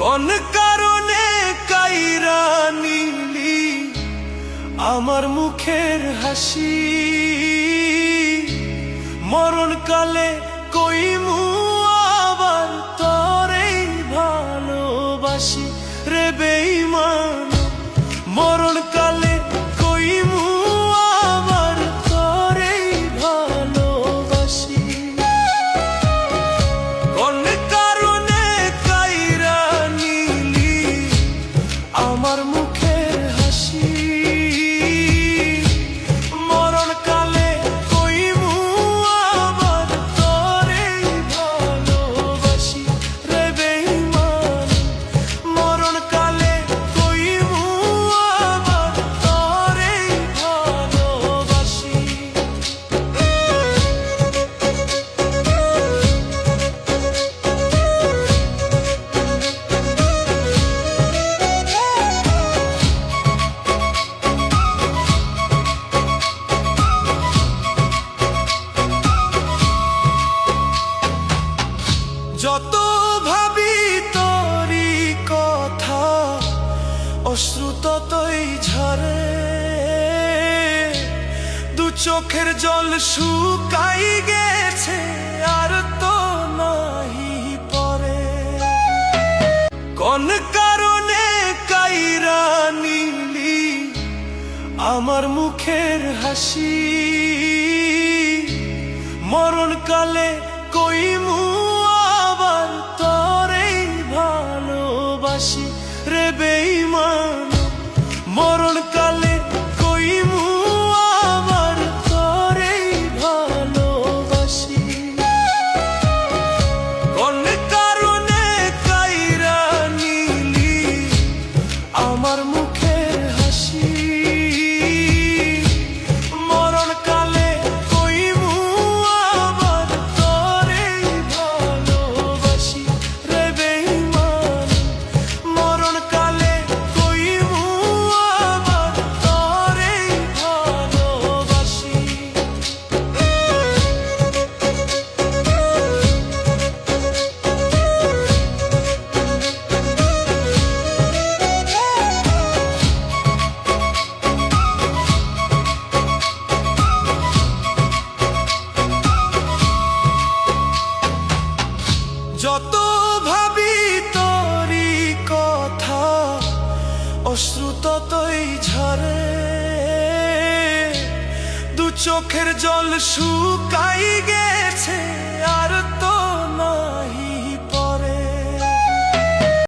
কোন কারণে কাইরা নিলি আমার মুখের হাসি, মরণকালে কইমু আবার তরেই ভালোবাসি রে বেঈমান। মরণকালে কইমু আবার তরেই ভালোবাসি। কোন কারণে কাইরা নিলি আমার মুখের হাসি, মরণকালে কইমু আবার তরেই ভালোবাসি রে বেঈমান। মরণকালে কইমু আবার তরেই ভালোবাসি। যত ভাবি তোরি কথা অশ্রু ততই ঝরে, দু চোখের জল শুকাই গেছে আর তো নাহি পরে। কোন কারণে কাইরা নিলি আমার মুখের হাসি, মরণকালে কইমু আবার তরেই ভালোবাসি রে বেঈমান। মরণকালে কইমু আবার তরেই ভালোবাসি। কোন কারণে কাইরা নিলি আমার মুখের হাসি, মরণকালে কইমু আবার তরেই ভালোবাসি রে বেঈমান। মরণকালে কইমু আবার তরেই ভালোবাসি। যত ভাবি তোরি কথা অশ্রু ততই ঝরে, দু চোখের জল শুকাই গেছে আর তো